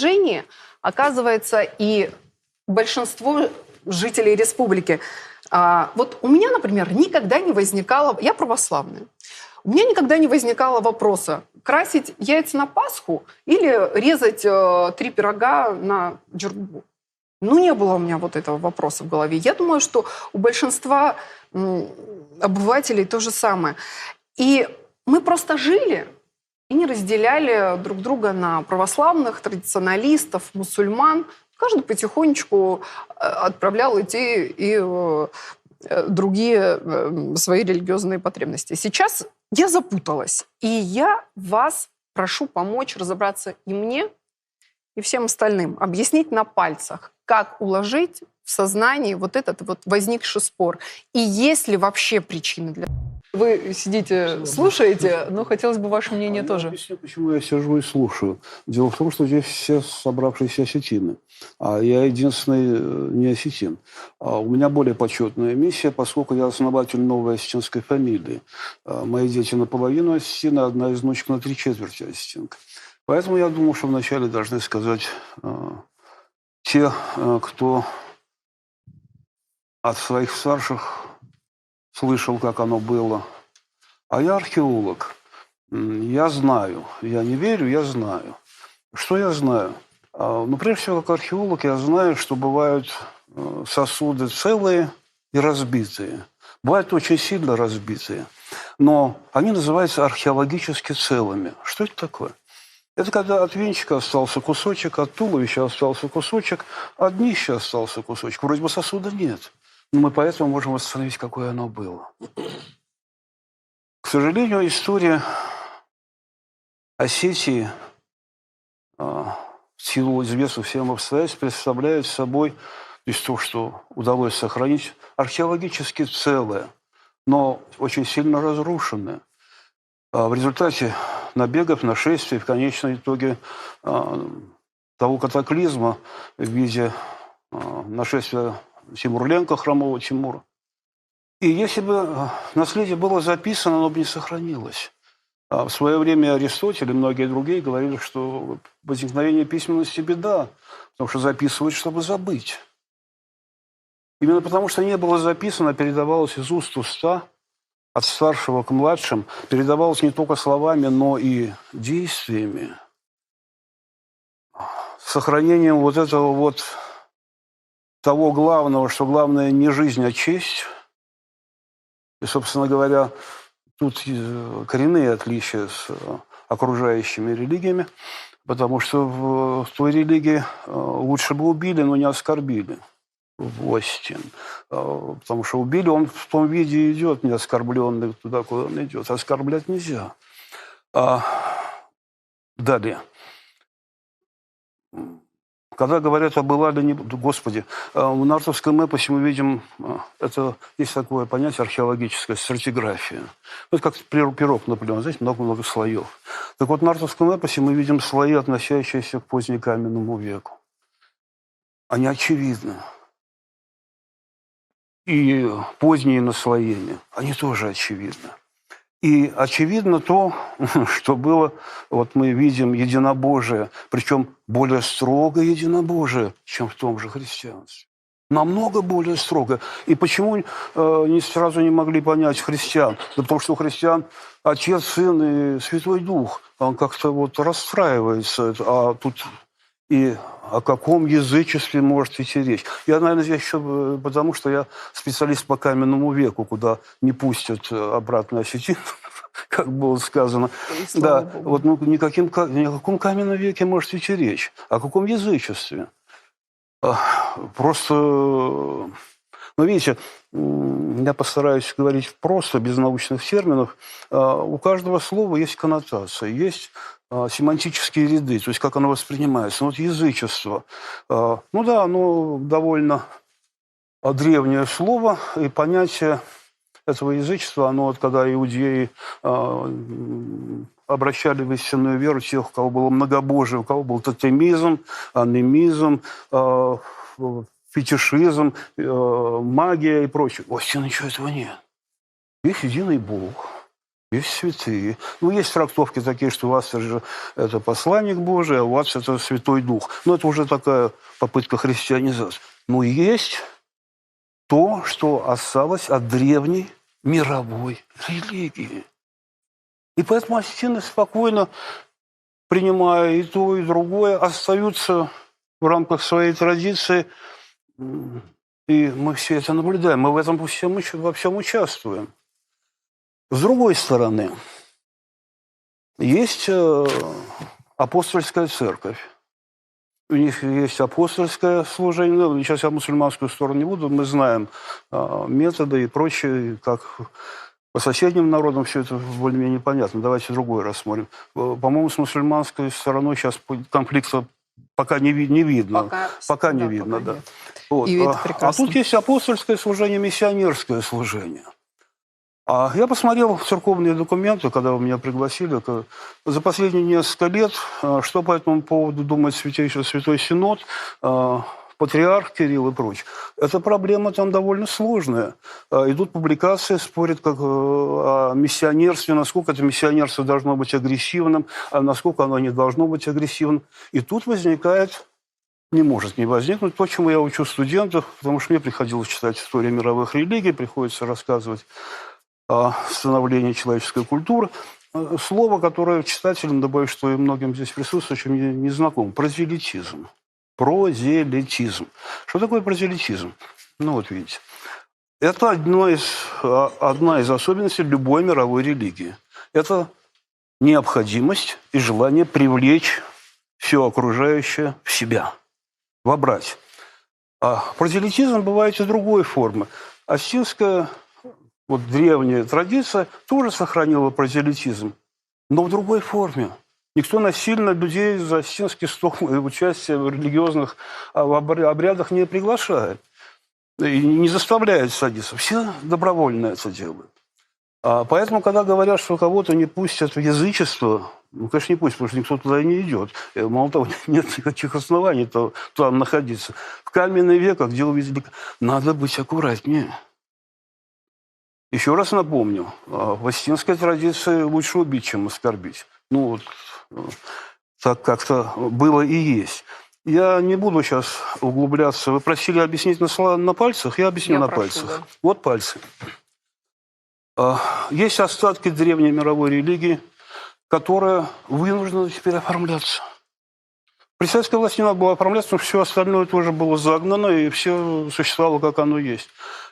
положении оказывается и большинство жителей республики. Вот у меня, например, никогда не возникало... Я православная. У меня никогда не возникало вопроса, красить яйца на Пасху или резать 3 пирога на джурбу. Ну, не было у меня вот этого вопроса в голове. Я думаю, что у большинства обывателей то же самое. И мы просто жили и не разделяли друг друга на православных, традиционалистов, мусульман. Каждый потихонечку отправлял идти и другие свои религиозные потребности. Сейчас я запуталась, и я вас прошу помочь разобраться и мне, и всем остальным, объяснить на пальцах, как уложить в сознании вот этот вот возникший спор. И есть ли вообще причины для... Вы сидите, слушаете, но хотелось бы ваше мнение тоже. Я объясню, почему я сижу и слушаю. Дело в том, что здесь все собравшиеся осетины. А я единственный не осетин. У меня более почетная миссия, поскольку я основатель новой осетинской фамилии. Мои дети наполовину осетины, одна из внучек на 3/4 осетинка. Поэтому я думал, что вначале должны сказать те, кто от своих старших слышал, как оно было. А я археолог. Я знаю. Я не верю, я знаю. Что я знаю? Ну, прежде всего, как археолог, я знаю, что бывают сосуды целые и разбитые. Бывают очень сильно разбитые. Но они называются археологически целыми. Что это такое? Это когда от венчика остался кусочек, от туловища остался кусочек, от днища остался кусочек. Вроде бы сосуда нет. Но мы поэтому можем восстановить, какое оно было. К сожалению, история Осетии в силу известных всем обстоятельств представляет собой, то есть то, что удалось сохранить, археологически целое, но очень сильно разрушенное. В результате набегов, нашествий, в конечном итоге того катаклизма в виде нашествия Тимурленко, хромого Тимура. И если бы наследие было записано, оно бы не сохранилось. В свое время Аристотель и многие другие говорили, что возникновение письменности – беда, потому что записывают, чтобы забыть. Именно потому, что не было записано, передавалось из уст в уста, от старшего к младшим, передавалось не только словами, но и действиями. Сохранением вот этого вот того главного, что главное не жизнь, а честь. И, собственно говоря, тут коренные отличия с окружающими религиями, потому что в той религии лучше бы убили, но не оскорбили. В Осетии. Потому что убили, он в том виде идет, не оскорбленный, туда, куда он идет. Оскорблять нельзя. Далее. Когда говорят о была ли не... Господи, в нартовском эпосе мы видим, это есть такое понятие археологическое, стратиграфия. Это как пирог Наполеона, знаете, много-много слоев. Так вот, в нартовском эпосе мы видим слои, относящиеся к позднекаменному веку. Они очевидны. И поздние наслоения, они тоже очевидны. И очевидно то, что было, вот мы видим единобожие, причем более строгое единобожие, чем в том же христианстве. Намного более строго. И почему не сразу не могли понять христиан? Да потому что у христиан Отец, Сын и Святой Дух. Он как-то вот расстраивается. А тут и о каком язычестве может идти речь? Я, наверное, здесь еще потому, что я специалист по каменному веку, куда не пустят обратно осетин, как было сказано. Да, вот ни о каком каменном веке может идти речь. О каком язычестве? Просто, ну, видите, я постараюсь говорить просто, без научных терминов. У каждого слова есть коннотация, есть семантические ряды, то есть как оно воспринимается. Ну, вот язычество. Ну да, оно довольно древнее слово, и понятие этого язычества, оно вот когда иудеи обращали в истинную веру тех, у кого было многобожие, у кого был тотемизм, анимизм, фетишизм, магия и прочее. У осетин ничего этого нет. Есть единый Бог. Есть святые. Ну, есть трактовки такие, что у вас же это посланник Божий, а у вас это Святой Дух. Ну, это уже такая попытка христианизации. Но есть то, что осталось от древней мировой религии. И поэтому осетины спокойно, принимая и то, и другое, остаются в рамках своей традиции. И мы все это наблюдаем. Мы в этом во всем участвуем. С другой стороны, есть апостольская церковь. У них есть апостольское служение. Ну, сейчас я мусульманскую сторону не буду. Мы знаем методы и прочее, как по соседним народам все это более-менее понятно. Давайте другой рассмотрим. По-моему, с мусульманской стороной сейчас конфликта пока не видно. Пока не видно, да. Вот. А тут есть апостольское служение, миссионерское служение. Я посмотрел церковные документы, когда вы меня пригласили, за последние несколько лет, что по этому поводу думает Святой Синод, патриарх Кирилл и прочее. Эта проблема там довольно сложная. Идут публикации, спорят как о миссионерстве, насколько это миссионерство должно быть агрессивным, а насколько оно не должно быть агрессивным. И тут возникает, не может не возникнуть, то, чему я учу студентов, потому что мне приходилось читать историю мировых религий, приходится рассказывать о становлении человеческой культуры. Слово, которое читателям, да боюсь, что и многим здесь присутствующим не знакомо. Прозелитизм. Прозелитизм. Что такое прозелитизм? Ну, вот видите. Это одна из особенностей любой мировой религии. Это необходимость и желание привлечь все окружающее в себя, вобрать. А прозелитизм бывает и другой формы. Осетинская древняя традиция тоже сохранила прозелитизм, но в другой форме. Никто насильно людей за осетинский стол и участие в религиозных обрядах не приглашает и не заставляет садиться. Все добровольно это делают. Поэтому, когда говорят, что кого-то не пустят в язычество, ну, конечно, не пустят, потому что никто туда не идет. Мало того, нет никаких оснований там находиться. В каменный век, где увидели, надо быть аккуратнее. Еще раз напомню, в осетинской традиции лучше убить, чем оскорбить. Ну, вот так как-то было и есть. Я не буду сейчас углубляться. Вы просили объяснить на пальцах, я объясню на пальцах. Да. Вот пальцы. Есть остатки древней мировой религии, которая вынуждена теперь оформляться. При советской власти не надо было оформляться, потому что все остальное тоже было загнано, и все существовало, как оно есть.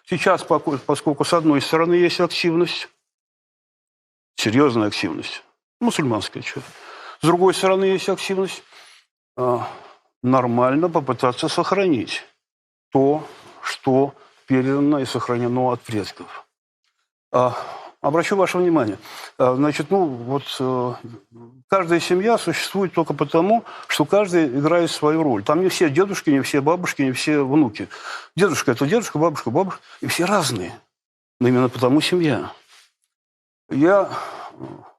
Сейчас, поскольку с одной стороны есть активность, серьезная активность, мусульманская что-то, с другой стороны есть активность, нормально попытаться сохранить то, что передано и сохранено от предков. Обращу ваше внимание. Значит, каждая семья существует только потому, что каждый играет свою роль. Там не все дедушки, не все бабушки, не все внуки. Дедушка – это дедушка, бабушка – бабушка. И все разные. Но именно потому семья. Я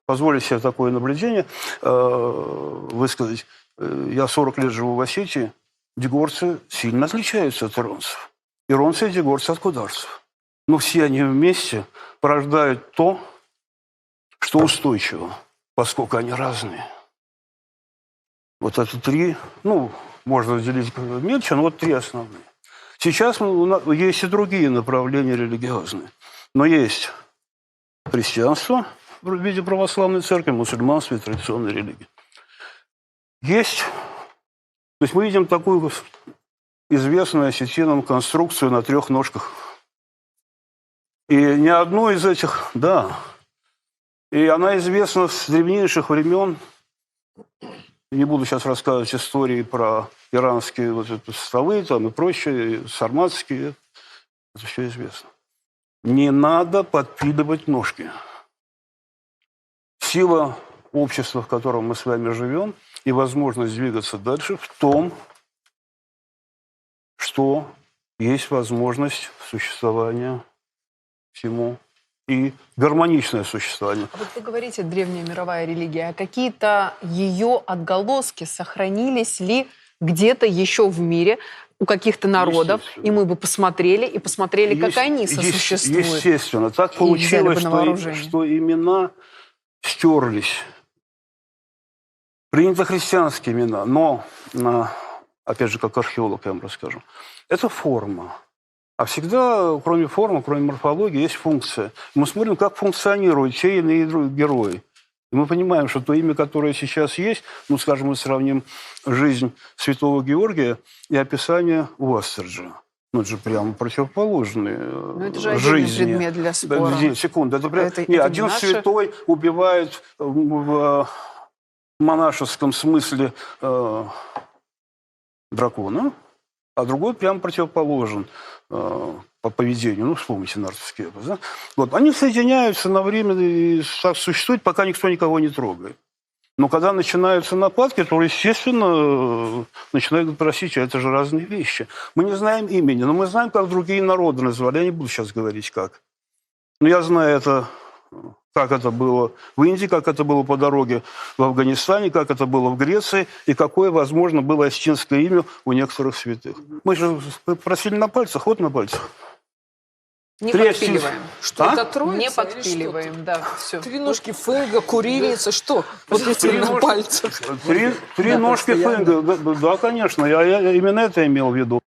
позволю себе такое наблюдение высказать. Я 40 лет живу в Осетии. Дегорцы сильно отличаются от иронцев. Иронцы и дегорцы от кударцев. Но все они вместе порождают то, что устойчиво, поскольку они разные. Вот это три, можно разделить мельче, но вот три основные. Сейчас есть и другие направления религиозные. Но есть христианство в виде православной церкви, мусульманство и традиционной религии. Есть, то есть мы видим такую известную осетинам конструкцию на 3 ножках. И ни одну из этих, и она известна с древнейших времен. Не буду сейчас рассказывать истории про иранские столы там и прочее, сарматские. Это все известно. Не надо подпиливать ножки. Сила общества, в котором мы с вами живем, и возможность двигаться дальше в том, что есть возможность существования всему и гармоничное существование. Вот вы говорите, древняя мировая религия, а какие-то ее отголоски сохранились ли где-то еще в мире? у каких-то народов, Естественно. и мы бы посмотрели, как они сосуществуют. Естественно. Так и взяли получилось, бы на вооружение. что имена стерлись. Принято христианские имена, но, опять же, как археолог я вам расскажу, это форма. А всегда, кроме формы, кроме морфологии, есть функция. Мы смотрим, как функционируют те или иные герои. И мы понимаем, что то имя, которое сейчас есть, ну, скажем, мы сравним жизнь святого Георгия и описание Уастерджа. Ну, это же прямо противоположные Но это же отдельный жизни. предмет для спора. Секунду. Это один не наше... святой убивает в монашеском смысле дракона, а другой прямо противоположен по поведению. Ну, вспомните Нартовский эпос. Да? Вот. Они соединяются на время и так существуют, пока никто никого не трогает. Но когда начинаются нападки, то, естественно, начинают просить, а это же разные вещи. Мы не знаем имени, но мы знаем, как другие народы называли. Я не буду сейчас говорить, как. Но я знаю это, как это было в Индии, как это было по дороге в Афганистане, как это было в Греции, и какое, возможно, было осетинское имя у некоторых святых. Мы же просили на пальцах, вот на пальцах. Не Три подпиливаем. Что это троица? Не или что? подпиливаем, да, все. Три ножки фэнга, курильница, что? Вот эти на пальцах. Три ножки фэнга, да, конечно. Я именно это имел в виду.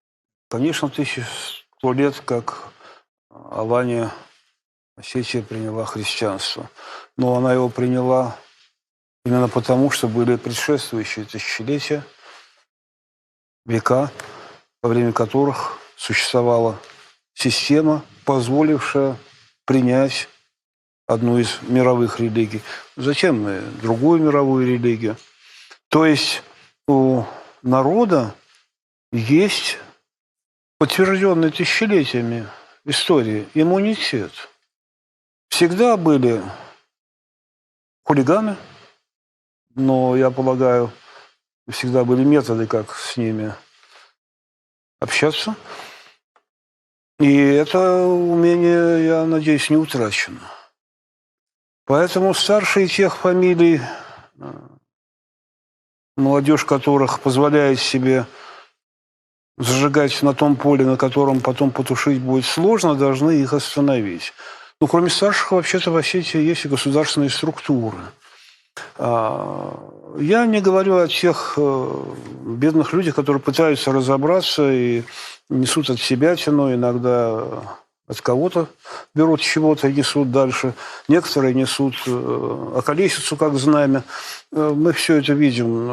Конечно, 1100 лет, как Алания Осетия приняла христианство. Но она его приняла именно потому, что были предшествующие тысячелетия, века, во время которых существовала система, позволившая принять одну из мировых религий. Затем другую мировую религию. То есть у народа есть подтвержденный тысячелетиями истории иммунитет. Всегда были хулиганы, но, я полагаю, всегда были методы, как с ними общаться. И это умение, я надеюсь, не утрачено. Поэтому старшие тех фамилий, молодежь которых позволяет себе зажигать на том поле, на котором потом потушить будет сложно, должны их остановить. Ну, кроме старших, вообще-то в Осетии есть и государственные структуры. Я не говорю о тех бедных людях, которые пытаются разобраться и несут от себя тяну, иногда от кого-то берут чего-то и несут дальше. Некоторые несут околесицу как знамя. Мы все это видим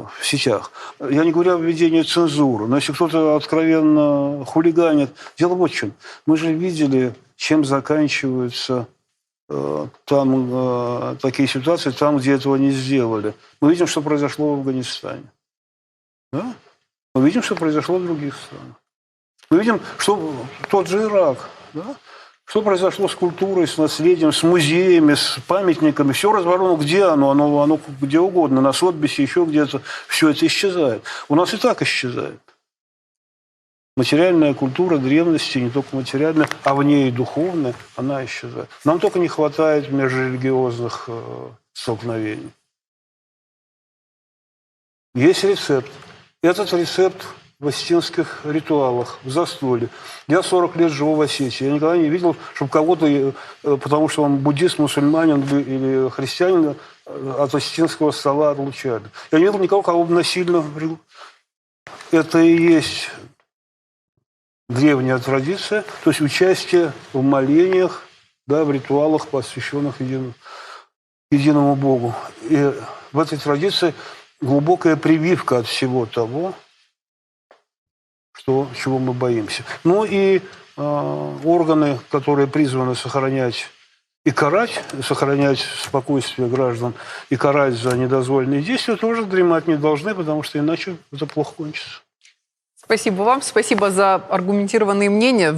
в сетях. Я не говорю о введении цензуры, но если кто-то откровенно хулиганит, дело вот в чем. Мы же видели, чем заканчиваются там такие ситуации, там, где этого не сделали. Мы видим, что произошло в Афганистане. Да? Мы видим, что произошло в других странах. Мы видим, что тот же Ирак, да? Что произошло с культурой, с наследием, с музеями, с памятниками. Все разворовано. Где оно? Оно где угодно, на Сотбисе, еще где-то. Все это исчезает. У нас и так исчезает. Материальная культура древности, не только материальная, а в ней и духовная, она исчезает. Нам только не хватает межрелигиозных столкновений. Есть рецепт. Этот рецепт в осетинских ритуалах, в застолье. Я 40 лет живу в Осетии. Я никогда не видел, чтобы кого-то, потому что он буддист, мусульманин или христианин, от осетинского стола отлучали. Я не видел никого, кого бы насильно... Это и есть древняя традиция, то есть участие в молениях, да, в ритуалах, посвященных единому Богу. И в этой традиции глубокая прививка от всего того, чего мы боимся. Ну и органы, которые призваны сохранять и карать, сохранять спокойствие граждан и карать за недозволенные действия, тоже дремать не должны, потому что иначе это плохо кончится. Спасибо вам, спасибо за аргументированные мнения.